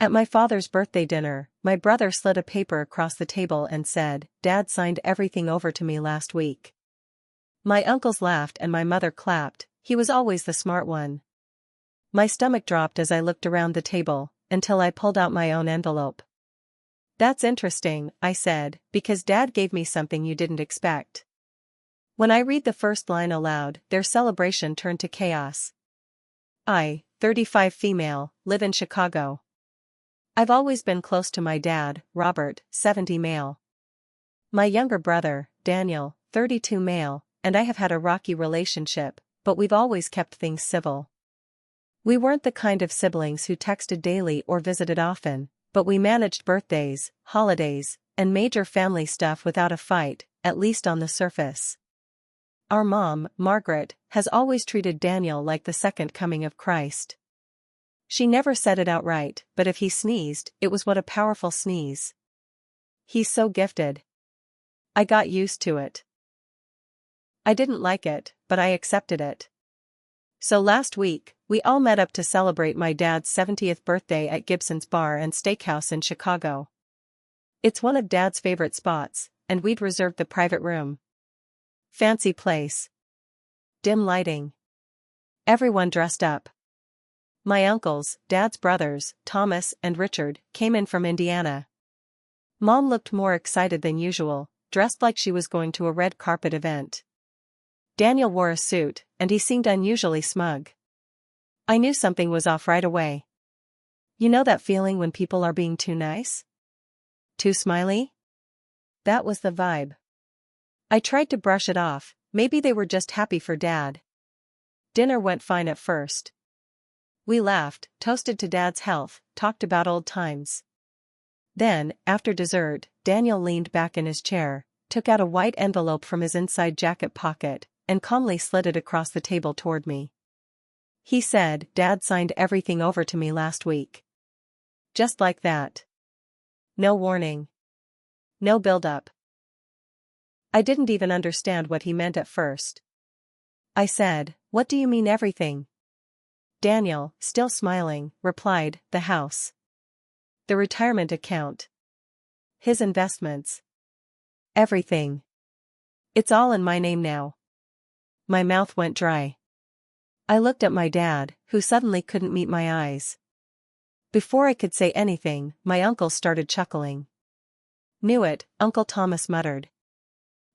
At my father's birthday dinner, my brother slid a paper across the table and said, "Dad signed everything over to me last week." My uncles laughed and my mother clapped. He was always the smart one. My stomach dropped as I looked around the table, until I pulled out my own envelope. "That's interesting," I said, "because Dad gave me something you didn't expect." When I read the first line aloud, their celebration turned to chaos. I, 35 female, live in Chicago. I've always been close to my dad, Robert, 70 male. My younger brother, Daniel, 32 male, and I have had a rocky relationship, but we've always kept things civil. We weren't the kind of siblings who texted daily or visited often, but we managed birthdays, holidays, and major family stuff without a fight, at least on the surface. Our mom, Margaret, has always treated Daniel like the second coming of Christ. She never said it outright, but if he sneezed, it was what a powerful sneeze. He's so gifted. I got used to it. I didn't like it, but I accepted it. So last week, we all met up to celebrate my dad's 70th birthday at Gibson's Bar and Steakhouse in Chicago. It's one of Dad's favorite spots, and we'd reserved the private room. Fancy place. Dim lighting. Everyone dressed up. My uncles, Dad's brothers, Thomas and Richard, came in from Indiana. Mom looked more excited than usual, dressed like she was going to a red carpet event. Daniel wore a suit, and he seemed unusually smug. I knew something was off right away. You know that feeling when people are being too nice? Too smiley? That was the vibe. I tried to brush it off, maybe they were just happy for Dad. Dinner went fine at first. We laughed, toasted to Dad's health, talked about old times. Then, after dessert, Daniel leaned back in his chair, took out a white envelope from his inside jacket pocket, and calmly slid it across the table toward me. He said, "Dad signed everything over to me last week." Just like that. No warning. No build-up. I didn't even understand what he meant at first. I said, "What do you mean everything?" Daniel, still smiling, replied, "The house. The retirement account. His investments. Everything. It's all in my name now." My mouth went dry. I looked at my dad, who suddenly couldn't meet my eyes. Before I could say anything, my uncle started chuckling. "Knew it," Uncle Thomas muttered.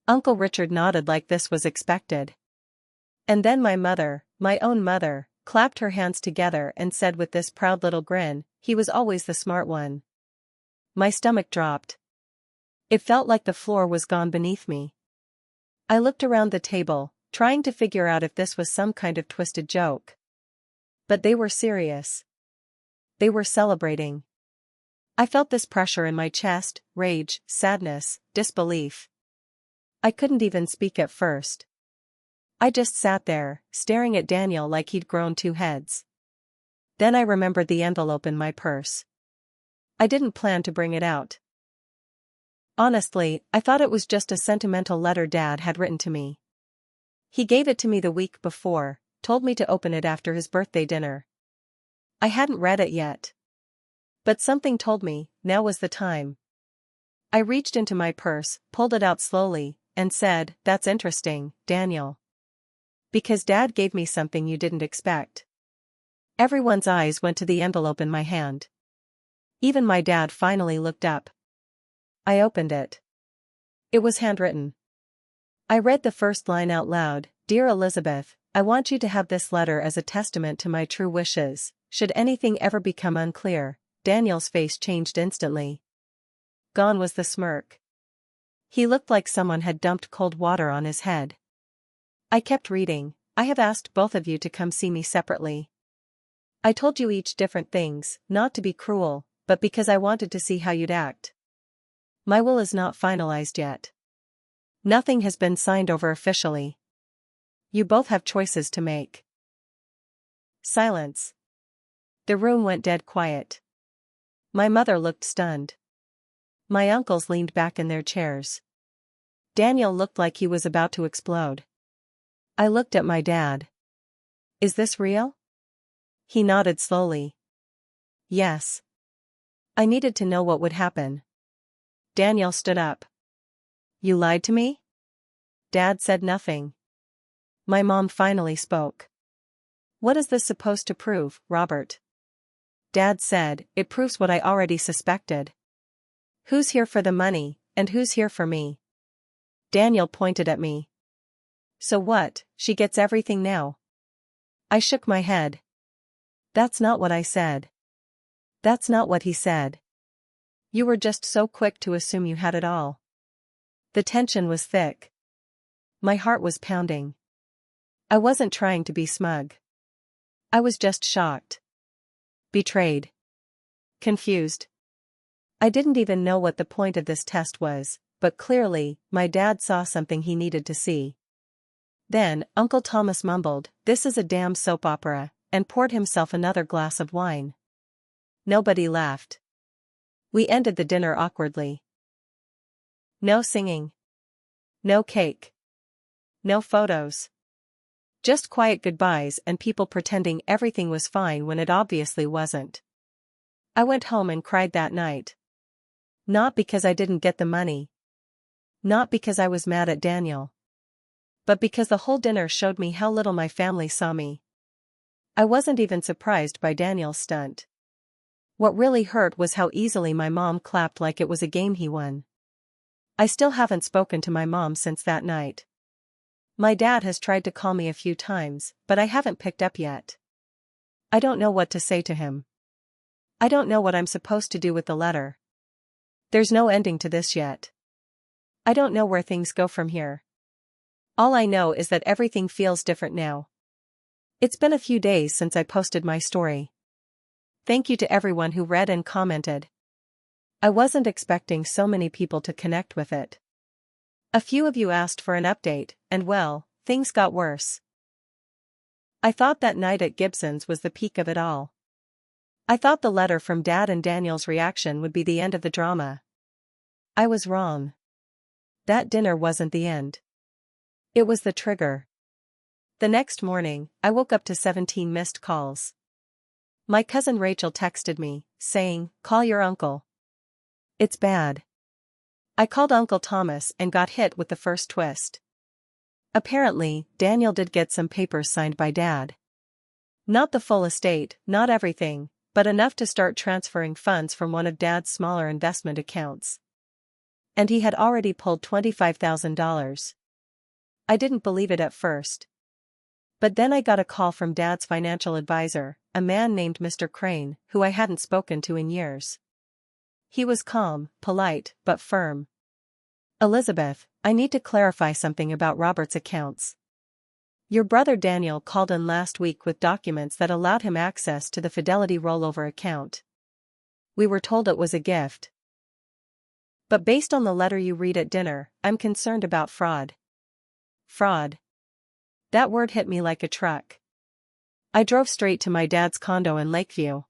Uncle Richard nodded like this was expected. And then my mother, my own mother, clapped her hands together and said with this proud little grin, "He was always the smart one." My stomach dropped. It felt like the floor was gone beneath me. I looked around the table, trying to figure out if this was some kind of twisted joke. But they were serious. They were celebrating. I felt this pressure in my chest, rage, sadness, disbelief. I couldn't even speak at first. I just sat there, staring at Daniel like he'd grown two heads. Then I remembered the envelope in my purse. I didn't plan to bring it out. Honestly, I thought it was just a sentimental letter Dad had written to me. He gave it to me the week before, told me to open it after his birthday dinner. I hadn't read it yet. But something told me, now was the time. I reached into my purse, pulled it out slowly, and said, "That's interesting, Daniel. Because Dad gave me something you didn't expect." Everyone's eyes went to the envelope in my hand. Even my dad finally looked up. I opened it. It was handwritten. I read the first line out loud, "Dear Elizabeth, I want you to have this letter as a testament to my true wishes. Should anything ever become unclear." Daniel's face changed instantly. Gone was the smirk. He looked like someone had dumped cold water on his head. I kept reading. "I have asked both of you to come see me separately. I told you each different things, not to be cruel, but because I wanted to see how you'd act. My will is not finalized yet. Nothing has been signed over officially. You both have choices to make." Silence. The room went dead quiet. My mother looked stunned. My uncles leaned back in their chairs. Daniel looked like he was about to explode. I looked at my dad. "Is this real?" He nodded slowly. "Yes. I needed to know what would happen. Daniel stood up. You lied to me? Dad said nothing. My mom finally spoke. What is this supposed to prove, Robert? Dad said, it proves what I already suspected. Who's here for the money, and who's here for me? Daniel pointed at me. So what, she gets everything now? I shook my head. That's not what I said. That's not what he said. You were just so quick to assume you had it all. The tension was thick. My heart was pounding. I wasn't trying to be smug. I was just shocked. Betrayed. Confused. I didn't even know what the point of this test was, but clearly, my dad saw something he needed to see. Then, Uncle Thomas mumbled, "This is a damn soap opera," and poured himself another glass of wine. Nobody laughed. We ended the dinner awkwardly. No singing. No cake. No photos. Just quiet goodbyes and people pretending everything was fine when it obviously wasn't. I went home and cried that night. Not because I didn't get the money. Not because I was mad at Daniel. But because the whole dinner showed me how little my family saw me. I wasn't even surprised by Daniel's stunt. What really hurt was how easily my mom clapped like it was a game he won. I still haven't spoken to my mom since that night. My dad has tried to call me a few times, but I haven't picked up yet. I don't know what to say to him. I don't know what I'm supposed to do with the letter. There's no ending to this yet. I don't know where things go from here. All I know is that everything feels different now. It's been a few days since I posted my story. Thank you to everyone who read and commented. I wasn't expecting so many people to connect with it. A few of you asked for an update, and well, things got worse. I thought that night at Gibson's was the peak of it all. I thought the letter from Dad and Daniel's reaction would be the end of the drama. I was wrong. That dinner wasn't the end. It was the trigger. The next morning, I woke up to 17 missed calls. My cousin Rachel texted me, saying, "Call your uncle. It's bad." I called Uncle Thomas and got hit with the first twist. Apparently, Daniel did get some papers signed by Dad. Not the full estate, not everything, but enough to start transferring funds from one of Dad's smaller investment accounts. And he had already pulled $25,000. I didn't believe it at first. But then I got a call from Dad's financial advisor, a man named Mr. Crane, who I hadn't spoken to in years. He was calm, polite, but firm. "Elizabeth, I need to clarify something about Robert's accounts. Your brother Daniel called in last week with documents that allowed him access to the Fidelity rollover account. We were told it was a gift. But based on the letter you read at dinner, I'm concerned about fraud." Fraud. That word hit me like a truck. I drove straight to my dad's condo in Lakeview.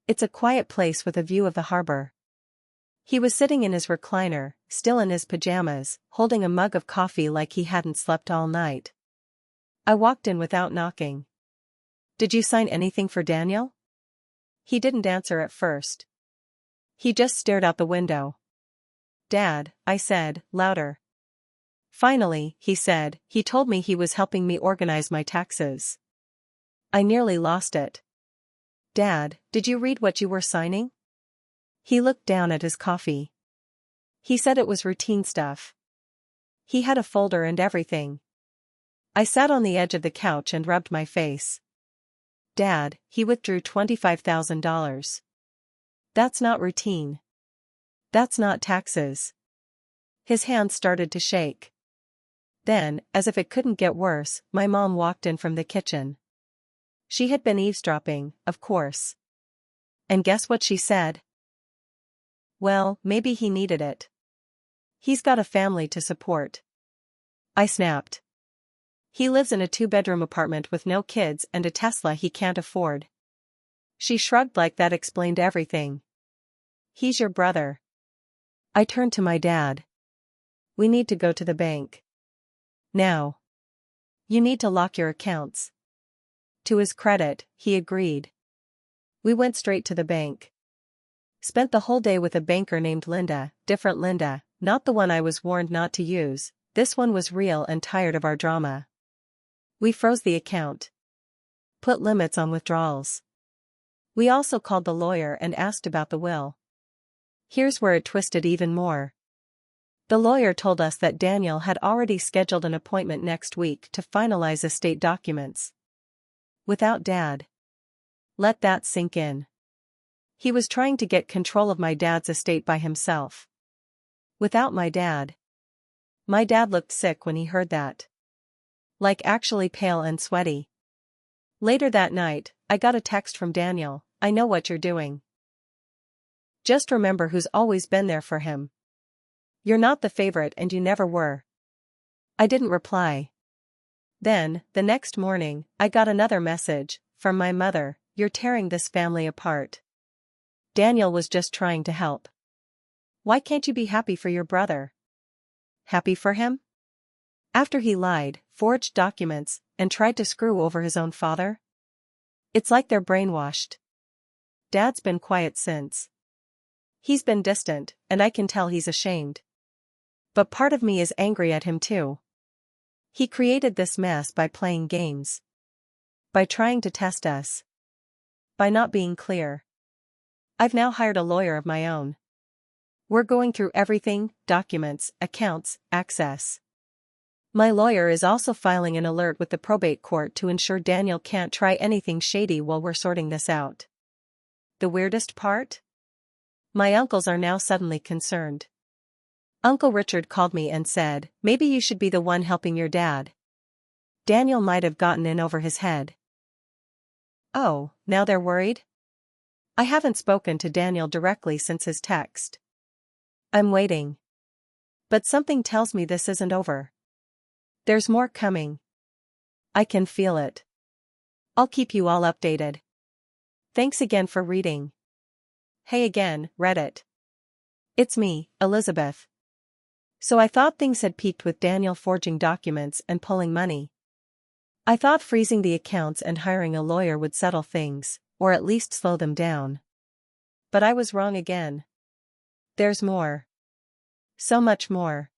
It's a quiet place with a view of the harbor. He was sitting in his recliner, still in his pajamas, holding a mug of coffee like he hadn't slept all night. I walked in without knocking. "Did you sign anything for Daniel?" He didn't answer at first. He just stared out the window. "Dad," I said, louder. Finally, he said, "He told me he was helping me organize my taxes." I nearly lost it. "Dad, did you read what you were signing?" He looked down at his coffee. He said it was routine stuff. He had a folder and everything. I sat on the edge of the couch and rubbed my face. "Dad, he withdrew $25,000. That's not routine. That's not taxes." His hands started to shake. Then, as if it couldn't get worse, my mom walked in from the kitchen. She had been eavesdropping, of course. And guess what she said? "Well, maybe he needed it. He's got a family to support." I snapped. "He lives in a 2-bedroom apartment with no kids and a Tesla he can't afford." She shrugged like that explained everything. "He's your brother." I turned to my dad. "We need to go to the bank. Now. You need to lock your accounts." To his credit, he agreed. We went straight to the bank. Spent the whole day with a banker named Linda, different Linda, not the one I was warned not to use. This one was real and tired of our drama. We froze the account. Put limits on withdrawals. We also called the lawyer and asked about the will. Here's where it twisted even more. The lawyer told us that Daniel had already scheduled an appointment next week to finalize estate documents. Without Dad. Let that sink in. He was trying to get control of my dad's estate by himself. Without my dad. My dad looked sick when he heard that. Like actually pale and sweaty. Later that night, I got a text from Daniel, "I know what you're doing. Just remember who's always been there for him. You're not the favorite and you never were." I didn't reply. Then, the next morning, I got another message, from my mother, "You're tearing this family apart. Daniel was just trying to help. Why can't you be happy for your brother?" Happy for him? After he lied, forged documents, and tried to screw over his own father? It's like they're brainwashed. Dad's been quiet since. He's been distant, and I can tell he's ashamed. But part of me is angry at him too. He created this mess by playing games. By trying to test us. By not being clear. I've now hired a lawyer of my own. We're going through everything, documents, accounts, access. My lawyer is also filing an alert with the probate court to ensure Daniel can't try anything shady while we're sorting this out. The weirdest part? My uncles are now suddenly concerned. Uncle Richard called me and said, "Maybe you should be the one helping your dad. Daniel might have gotten in over his head." Oh, now they're worried? I haven't spoken to Daniel directly since his text. I'm waiting. But something tells me this isn't over. There's more coming. I can feel it. I'll keep you all updated. Thanks again for reading. Hey again, Reddit. It's me, Elizabeth. So I thought things had peaked with Daniel forging documents and pulling money. I thought freezing the accounts and hiring a lawyer would settle things, or at least slow them down. But I was wrong again. There's more. So much more.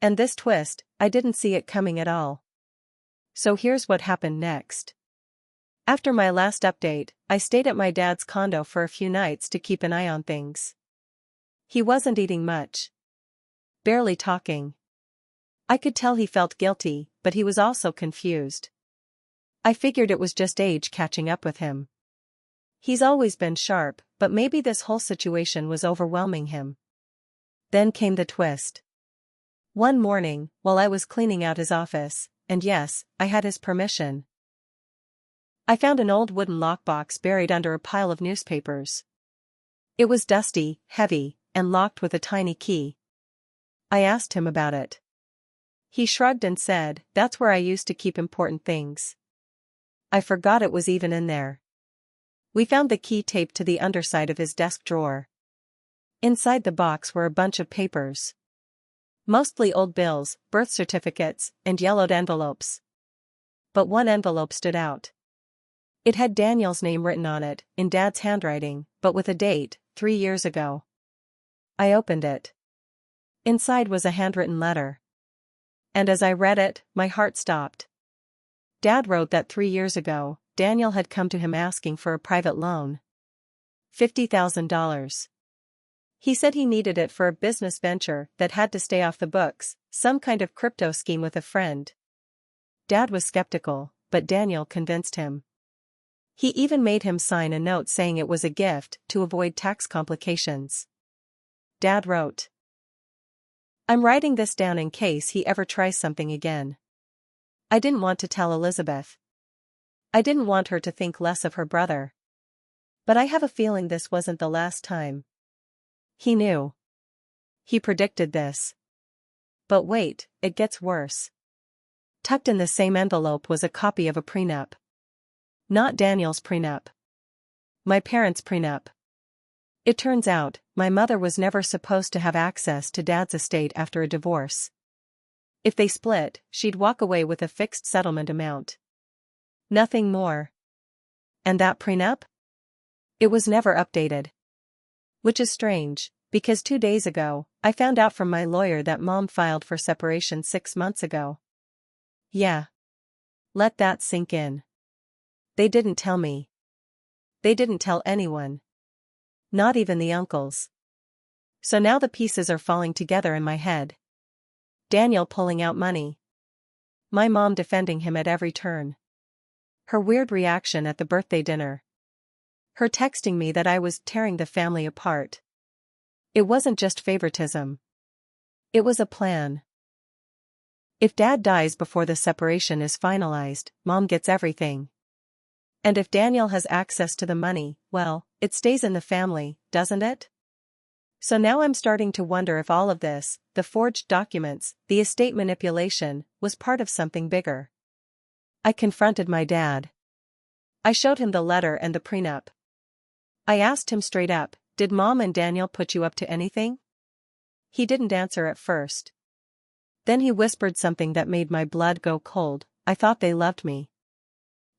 And this twist, I didn't see it coming at all. So here's what happened next. After my last update, I stayed at my dad's condo for a few nights to keep an eye on things. He wasn't eating much. Barely talking. I could tell he felt guilty, but he was also confused. I figured it was just age catching up with him. He's always been sharp, but maybe this whole situation was overwhelming him. Then came the twist. One morning, while I was cleaning out his office, and yes, I had his permission, I found an old wooden lockbox buried under a pile of newspapers. It was dusty, heavy, and locked with a tiny key. I asked him about it. He shrugged and said, "That's where I used to keep important things." I forgot it was even in there. We found the key taped to the underside of his desk drawer. Inside the box were a bunch of papers. Mostly old bills, birth certificates, and yellowed envelopes. But one envelope stood out. It had Daniel's name written on it, in Dad's handwriting, but with a date, 3 years ago. I opened it. Inside was a handwritten letter. And as I read it, my heart stopped. Dad wrote that 3 years ago, Daniel had come to him asking for a private loan. $50,000. He said he needed it for a business venture that had to stay off the books, some kind of crypto scheme with a friend. Dad was skeptical, but Daniel convinced him. He even made him sign a note saying it was a gift to avoid tax complications. Dad wrote, "I'm writing this down in case he ever tries something again." I didn't want to tell Elizabeth. I didn't want her to think less of her brother. But I have a feeling this wasn't the last time. He knew. He predicted this. But wait, it gets worse. Tucked in the same envelope was a copy of a prenup. Not Daniel's prenup. My parents' prenup. It turns out, my mother was never supposed to have access to Dad's estate after a divorce. If they split, she'd walk away with a fixed settlement amount. Nothing more. And that prenup? It was never updated. Which is strange, because 2 days ago, I found out from my lawyer that Mom filed for separation 6 months ago. Yeah. Let that sink in. They didn't tell me. They didn't tell anyone. Not even the uncles. So now the pieces are falling together in my head. Daniel pulling out money. My mom defending him at every turn. Her weird reaction at the birthday dinner. Her texting me that I was tearing the family apart. It wasn't just favoritism. It was a plan. If Dad dies before the separation is finalized, Mom gets everything. And if Daniel has access to the money, well, it stays in the family, doesn't it? So now I'm starting to wonder if all of this, the forged documents, the estate manipulation, was part of something bigger. I confronted my dad. I showed him the letter and the prenup. I asked him straight up, "Did Mom and Daniel put you up to anything?" He didn't answer at first. Then he whispered something that made my blood go cold. "I thought they loved me."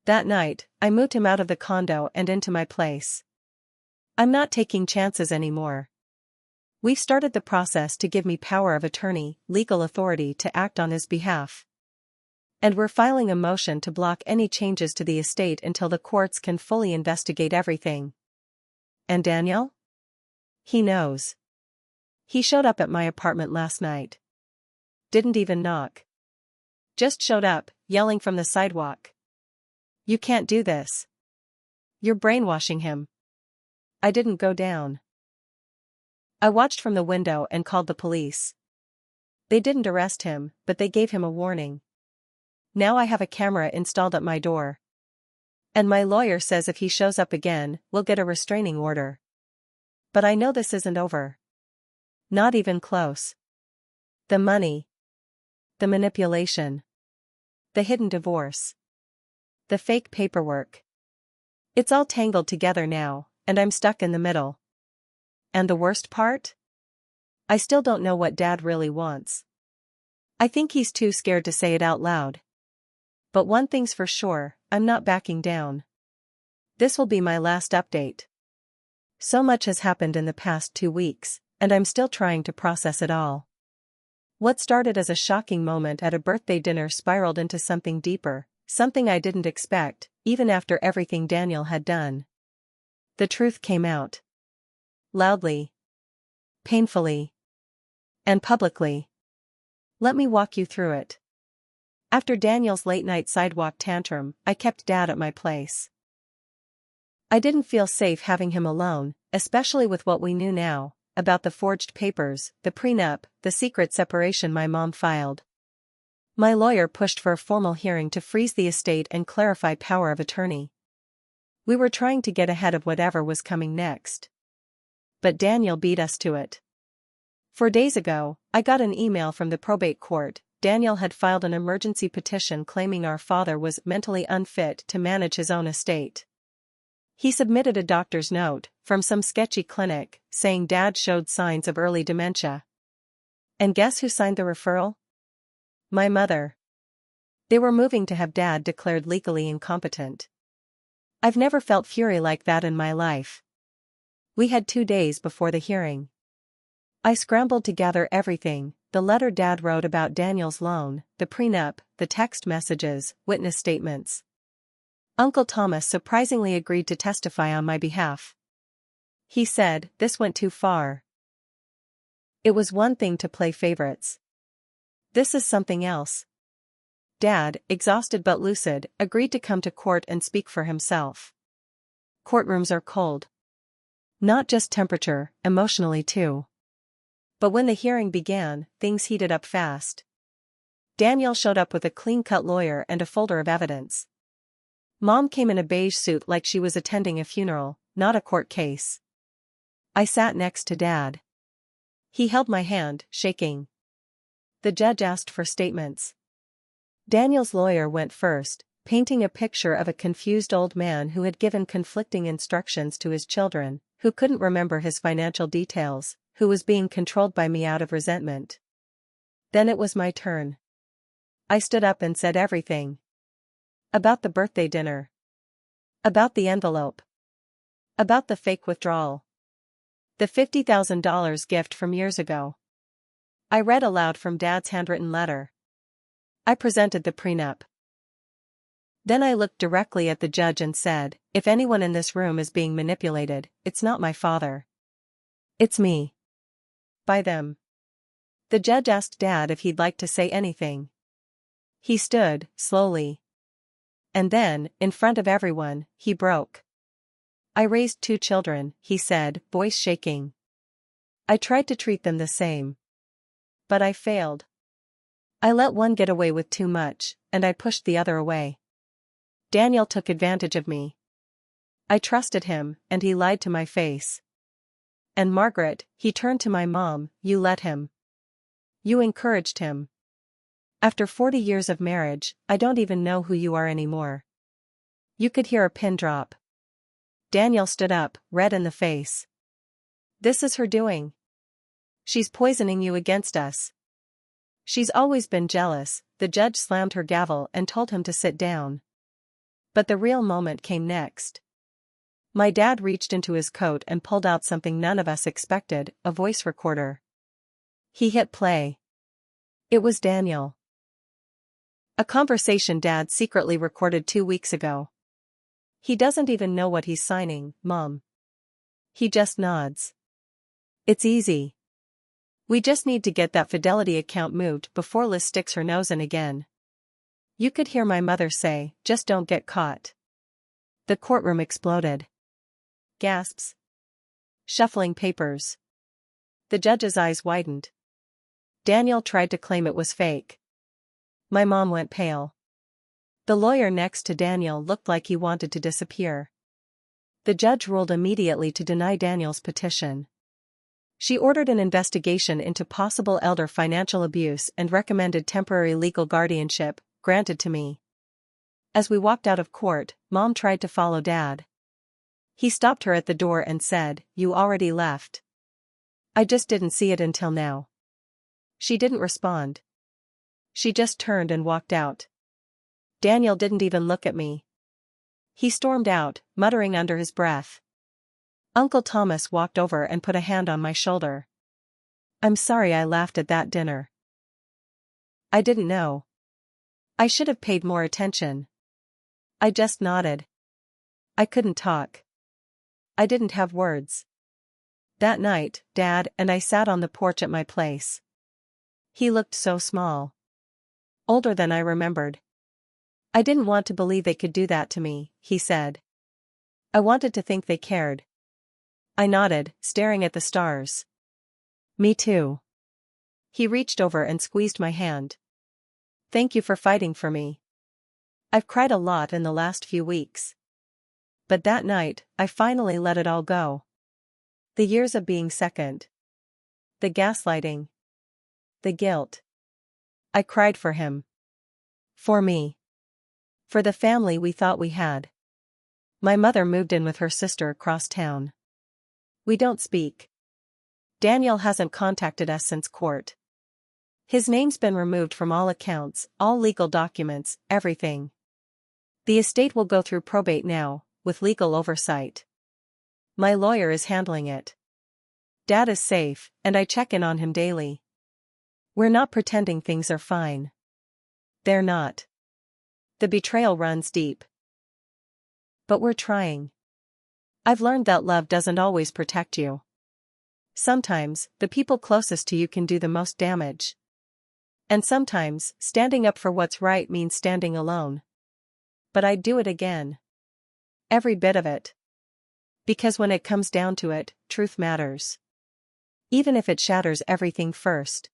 That night, I moved him out of the condo and into my place. I'm not taking chances anymore. We've started the process to give me power of attorney, legal authority to act on his behalf. And we're filing a motion to block any changes to the estate until the courts can fully investigate everything. And Daniel? He knows. He showed up at my apartment last night. Didn't even knock. Just showed up, yelling from the sidewalk. "You can't do this. You're brainwashing him." I didn't go down. I watched from the window and called the police. They didn't arrest him, but they gave him a warning. Now I have a camera installed at my door. And my lawyer says if he shows up again, we'll get a restraining order. But I know this isn't over. Not even close. The money. The manipulation. The hidden divorce. The fake paperwork. It's all tangled together now, and I'm stuck in the middle. And the worst part? I still don't know what Dad really wants. I think he's too scared to say it out loud. But one thing's for sure, I'm not backing down. This will be my last update. So much has happened in the past 2 weeks, and I'm still trying to process it all. What started as a shocking moment at a birthday dinner spiraled into something deeper, something I didn't expect, even after everything Daniel had done. The truth came out. Loudly. Painfully. And publicly. Let me walk you through it. After Daniel's late-night sidewalk tantrum, I kept Dad at my place. I didn't feel safe having him alone, especially with what we knew now, about the forged papers, the prenup, the secret separation my mom filed. My lawyer pushed for a formal hearing to freeze the estate and clarify power of attorney. We were trying to get ahead of whatever was coming next. But Daniel beat us to it. 4 days ago, I got an email from the probate court. Daniel had filed an emergency petition claiming our father was mentally unfit to manage his own estate. He submitted a doctor's note from some sketchy clinic saying Dad showed signs of early dementia. And guess who signed the referral? My mother. They were moving to have Dad declared legally incompetent. I've never felt fury like that in my life. We had 2 days before the hearing. I scrambled to gather everything: the letter Dad wrote about Daniel's loan, the prenup, the text messages, witness statements. Uncle Thomas surprisingly agreed to testify on my behalf. He said, "This went too far." It was one thing to play favorites. This is something else. Dad, exhausted but lucid, agreed to come to court and speak for himself. Courtrooms are cold. Not just temperature, emotionally too. But when the hearing began, things heated up fast. Daniel showed up with a clean-cut lawyer and a folder of evidence. Mom came in a beige suit like she was attending a funeral, not a court case. I sat next to Dad. He held my hand, shaking. The judge asked for statements. Daniel's lawyer went first, painting a picture of a confused old man who had given conflicting instructions to his children, who couldn't remember his financial details, who was being controlled by me out of resentment. Then it was my turn. I stood up and said everything. About the birthday dinner. About the envelope. About the fake withdrawal. The $50,000 gift from years ago. I read aloud from Dad's handwritten letter. I presented the prenup. Then I looked directly at the judge and said, if anyone in this room is being manipulated, it's not my father. It's me. By them. The judge asked Dad if he'd like to say anything. He stood, slowly. And then, in front of everyone, he broke. I raised 2 children, he said, voice shaking. I tried to treat them the same. But I failed. I let one get away with too much, and I pushed the other away. Daniel took advantage of me. I trusted him, and he lied to my face. And Margaret, he turned to my mom, you let him. You encouraged him. After 40 years of marriage, I don't even know who you are anymore. You could hear a pin drop. Daniel stood up, red in the face. This is her doing. She's poisoning you against us. She's always been jealous. The judge slammed her gavel and told him to sit down. But the real moment came next. My dad reached into his coat and pulled out something none of us expected, a voice recorder. He hit play. It was Daniel. A conversation Dad secretly recorded 2 weeks ago. He doesn't even know what he's signing, Mom. He just nods. It's easy. We just need to get that Fidelity account moved before Liz sticks her nose in again. You could hear my mother say, just don't get caught. The courtroom exploded. Gasps. Shuffling papers. The judge's eyes widened. Daniel tried to claim it was fake. My mom went pale. The lawyer next to Daniel looked like he wanted to disappear. The judge ruled immediately to deny Daniel's petition. She ordered an investigation into possible elder financial abuse and recommended temporary legal guardianship, granted to me. As we walked out of court, Mom tried to follow Dad. He stopped her at the door and said, you already left. I just didn't see it until now. She didn't respond. She just turned and walked out. Daniel didn't even look at me. He stormed out, muttering under his breath. Uncle Thomas walked over and put a hand on my shoulder. I'm sorry I laughed at that dinner. I didn't know. I should have paid more attention. I just nodded. I couldn't talk. I didn't have words. That night, Dad and I sat on the porch at my place. He looked so small. Older than I remembered. I didn't want to believe they could do that to me, he said. I wanted to think they cared. I nodded, staring at the stars. Me too. He reached over and squeezed my hand. Thank you for fighting for me. I've cried a lot in the last few weeks. But that night, I finally let it all go. The years of being second. The gaslighting. The guilt. I cried for him. For me. For the family we thought we had. My mother moved in with her sister across town. We don't speak. Daniel hasn't contacted us since court. His name's been removed from all accounts, all legal documents, everything. The estate will go through probate now, with legal oversight. My lawyer is handling it. Dad is safe, and I check in on him daily. We're not pretending things are fine. They're not. The betrayal runs deep. But we're trying. I've learned that love doesn't always protect you. Sometimes, the people closest to you can do the most damage. And sometimes, standing up for what's right means standing alone. But I'd do it again. Every bit of it. Because when it comes down to it, truth matters. Even if it shatters everything first.